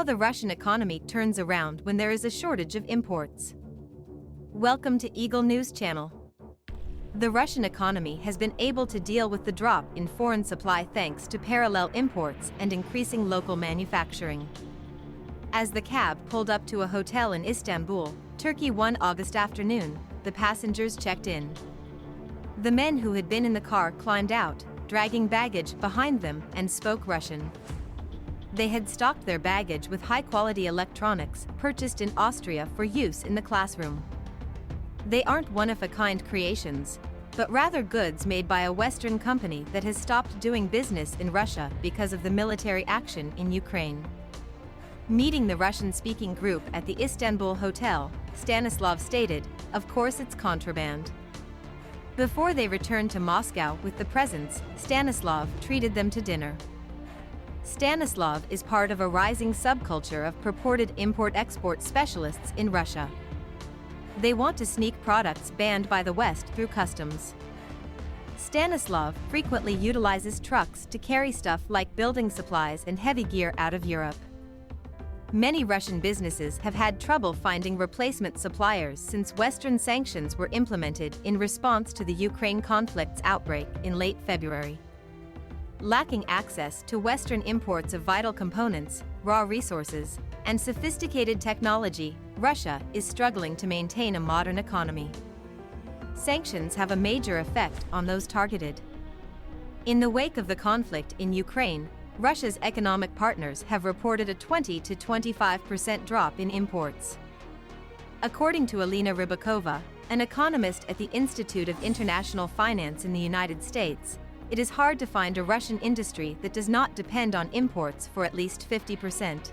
the Russian economy turns around when there is a shortage of imports. Welcome to Eagle News Channel. The Russian economy has been able to deal with the drop in foreign supply thanks to parallel imports and increasing local manufacturing. As the cab pulled up to a hotel in Istanbul, Turkey one August afternoon, the passengers checked in. The men who had been in the car climbed out, dragging baggage behind them, and spoke Russian. They had stocked their baggage with high-quality electronics purchased in Austria for use in the classroom. They aren't one-of-a-kind creations, but rather goods made by a Western company that has stopped doing business in Russia because of the military action in Ukraine. Meeting the Russian-speaking group at the Istanbul hotel, Stanislav stated, "Of course it's contraband." Before they returned to Moscow with the presents, Stanislav treated them to dinner. Stanislav is part of a rising subculture of purported import-export specialists in Russia. They want to sneak products banned by the West through customs. Stanislav frequently utilizes trucks to carry stuff like building supplies and heavy gear out of Europe. Many Russian businesses have had trouble finding replacement suppliers since Western sanctions were implemented in response to the Ukraine conflict's outbreak in late February. Lacking access to Western imports of vital components, raw resources, and sophisticated technology, Russia is struggling to maintain a modern economy. Sanctions have a major effect on those targeted. In the wake of the conflict in Ukraine, Russia's economic partners have reported a 20 to 25% drop in imports. According to Alina Rybakova, an economist at the Institute of International Finance in the United States, it is hard to find a Russian industry that does not depend on imports for at least 50%.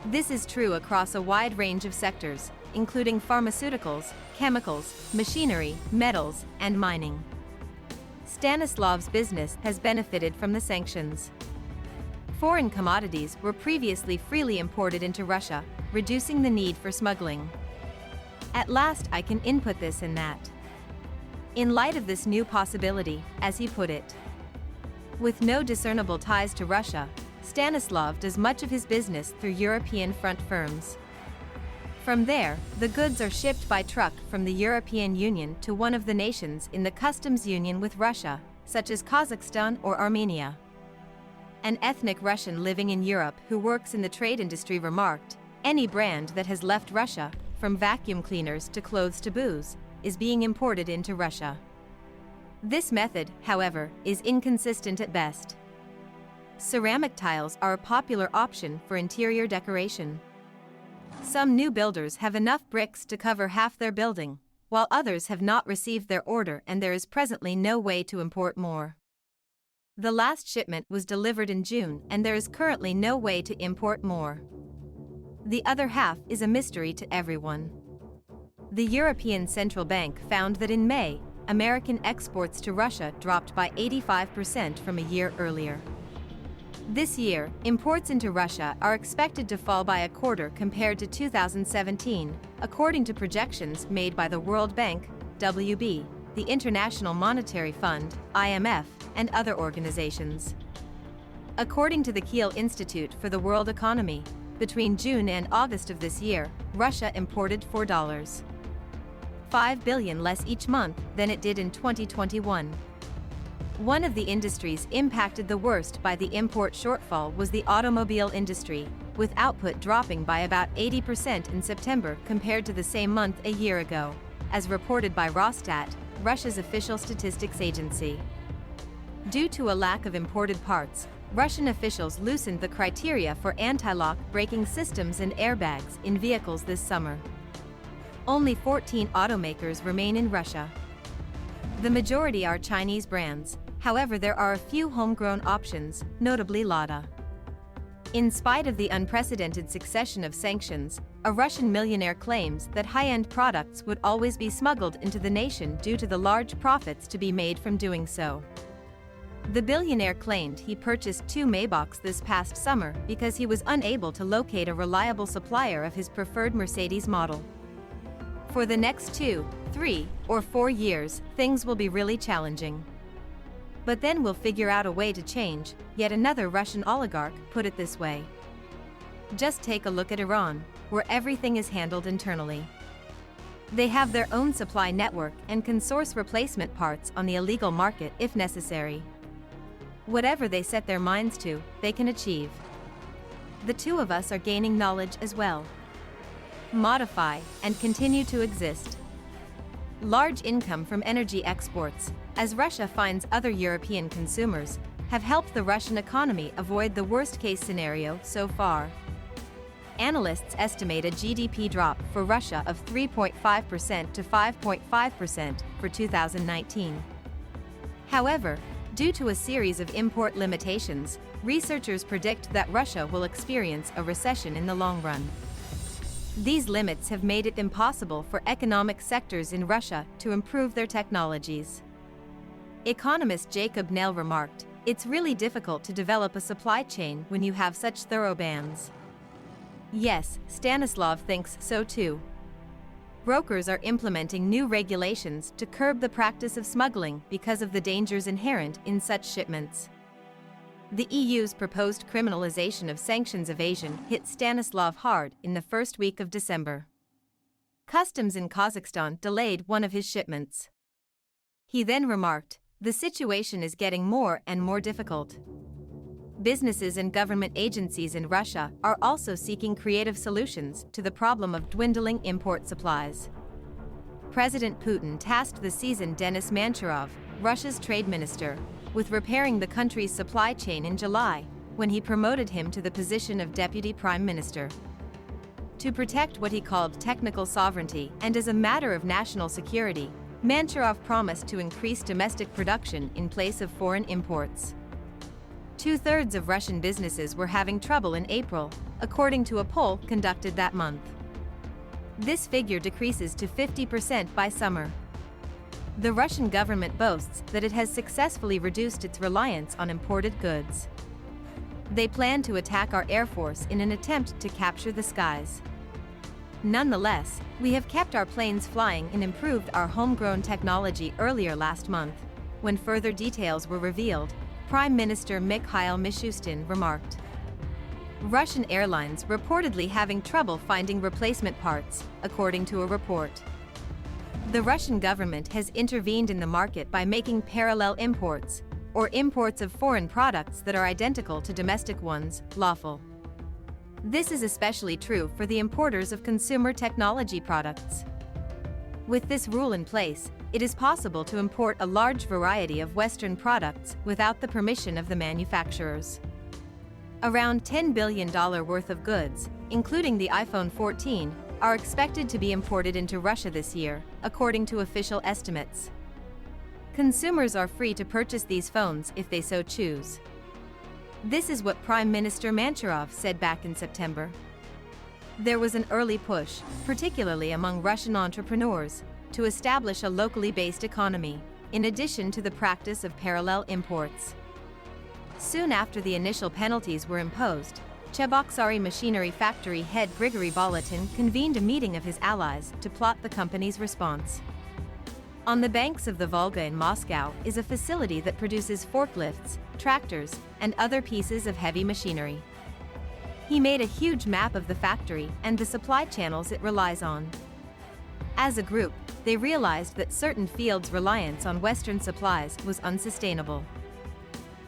This is true across a wide range of sectors, including pharmaceuticals, chemicals, machinery, metals, and mining. Stanislav's business has benefited from the sanctions. Foreign commodities were previously freely imported into Russia, reducing the need for smuggling. At last I can input this and that. In light of this new possibility, as he put it. With no discernible ties to Russia, Stanislav does much of his business through European front firms. From there, the goods are shipped by truck from the European Union to one of the nations in the customs union with Russia, such as Kazakhstan or Armenia. An ethnic Russian living in Europe who works in the trade industry remarked, "Any brand that has left Russia, from vacuum cleaners to clothes to booze, is being imported into Russia." This method, however, is inconsistent at best. Ceramic tiles are a popular option for interior decoration. Some new builders have enough bricks to cover half their building, while others have not received their order and there is presently no way to import more. The last shipment was delivered in June and there is currently no way to import more. The other half is a mystery to everyone. The European Central Bank found that in May, American exports to Russia dropped by 85% from a year earlier. This year, imports into Russia are expected to fall by a quarter compared to 2017, according to projections made by the World Bank, WB, the International Monetary Fund, IMF, and other organizations. According to the Kiel Institute for the World Economy, between June and August of this year, Russia imported $4.5 billion less each month than it did in 2021. One of the industries impacted the worst by the import shortfall was the automobile industry, with output dropping by about 80% in September compared to the same month a year ago, as reported by Rosstat, Russia's official statistics agency. Due to a lack of imported parts, Russian officials loosened the criteria for anti-lock braking systems and airbags in vehicles this summer. Only 14 automakers remain in Russia. The majority are Chinese brands, however there are a few homegrown options, notably Lada. In spite of the unprecedented succession of sanctions, a Russian millionaire claims that high-end products would always be smuggled into the nation due to the large profits to be made from doing so. The billionaire claimed he purchased 2 Maybachs this past summer because he was unable to locate a reliable supplier of his preferred Mercedes model. For the next 2, 3, or 4 years, things will be really challenging. But then we'll figure out a way to change, yet another Russian oligarch put it this way. Just take a look at Iran, where everything is handled internally. They have their own supply network and can source replacement parts on the illegal market if necessary. Whatever they set their minds to, they can achieve. The two of us are gaining knowledge as well. Modify and continue to exist. Large income from energy exports, as Russia finds other European consumers, have helped the Russian economy avoid the worst-case scenario so far. Analysts estimate a GDP drop for Russia of 3.5% to 5.5% for 2019. However, due to a series of import limitations, researchers predict that Russia will experience a recession in the long run. These limits have made it impossible for economic sectors in Russia to improve their technologies. Economist Jacob Nell remarked, "It's really difficult to develop a supply chain when you have such thorough bans." Yes, Stanislav thinks so too. Brokers are implementing new regulations to curb the practice of smuggling because of the dangers inherent in such shipments. The EU's proposed criminalization of sanctions evasion hit Stanislav hard in the first week of December. Customs in Kazakhstan delayed one of his shipments. He then remarked, "The situation is getting more and more difficult." Businesses and government agencies in Russia are also seeking creative solutions to the problem of dwindling import supplies. President Putin tasked the seasoned Denis Manturov, Russia's trade minister, with repairing the country's supply chain in July, when he promoted him to the position of deputy prime minister. To protect what he called technical sovereignty and as a matter of national security, Manturov promised to increase domestic production in place of foreign imports. Two-thirds of Russian businesses were having trouble in April, according to a poll conducted that month. This figure decreases to 50% by summer. The Russian government boasts that it has successfully reduced its reliance on imported goods. They plan to attack our air force in an attempt to capture the skies. Nonetheless, we have kept our planes flying and improved our homegrown technology earlier last month, when further details were revealed. Prime Minister Mikhail Mishustin remarked. Russian airlines reportedly having trouble finding replacement parts, according to a report. The Russian government has intervened in the market by making parallel imports, or imports of foreign products that are identical to domestic ones, lawful. This is especially true for the importers of consumer technology products. With this rule in place, it is possible to import a large variety of Western products without the permission of the manufacturers. Around $10 billion worth of goods, including the iPhone 14, are expected to be imported into Russia this year, according to official estimates. Consumers are free to purchase these phones if they so choose. This is what Prime Minister Manturov said back in September. There was an early push, particularly among Russian entrepreneurs, to establish a locally based economy, in addition to the practice of parallel imports. Soon after the initial penalties were imposed, Cheboksary machinery factory head Grigory Balatin convened a meeting of his allies to plot the company's response. On the banks of the Volga in Moscow is a facility that produces forklifts, tractors, and other pieces of heavy machinery. He made a huge map of the factory and the supply channels it relies on. As a group, they realized that certain fields' reliance on Western supplies was unsustainable.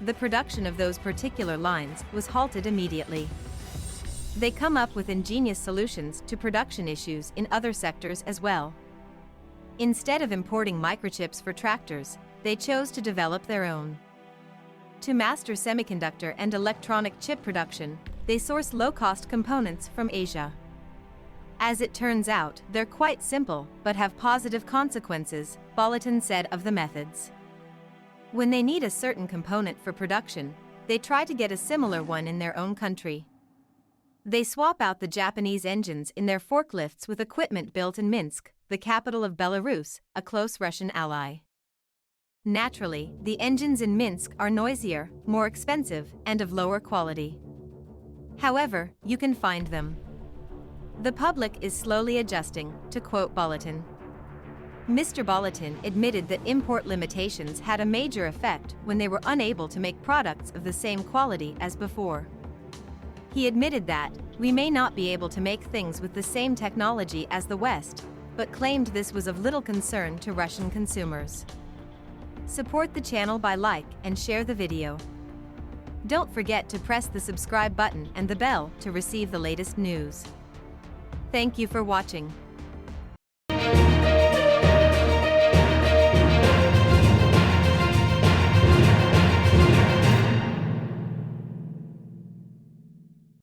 The production of those particular lines was halted immediately. They come up with ingenious solutions to production issues in other sectors as well. Instead of importing microchips for tractors, they chose to develop their own. To master semiconductor and electronic chip production, they source low-cost components from Asia. As it turns out, they're quite simple, but have positive consequences, Balatin said of the methods. When they need a certain component for production, they try to get a similar one in their own country. They swap out the Japanese engines in their forklifts with equipment built in Minsk, the capital of Belarus, a close Russian ally. Naturally, the engines in Minsk are noisier, more expensive, and of lower quality. However, you can find them. The public is slowly adjusting, to quote Balatin. Mr. Balatin admitted that import limitations had a major effect when they were unable to make products of the same quality as before. He admitted that, "We may not be able to make things with the same technology as the West," but claimed this was of little concern to Russian consumers. Support the channel by like and share the video. Don't forget to press the subscribe button and the bell to receive the latest news. Thank you for watching.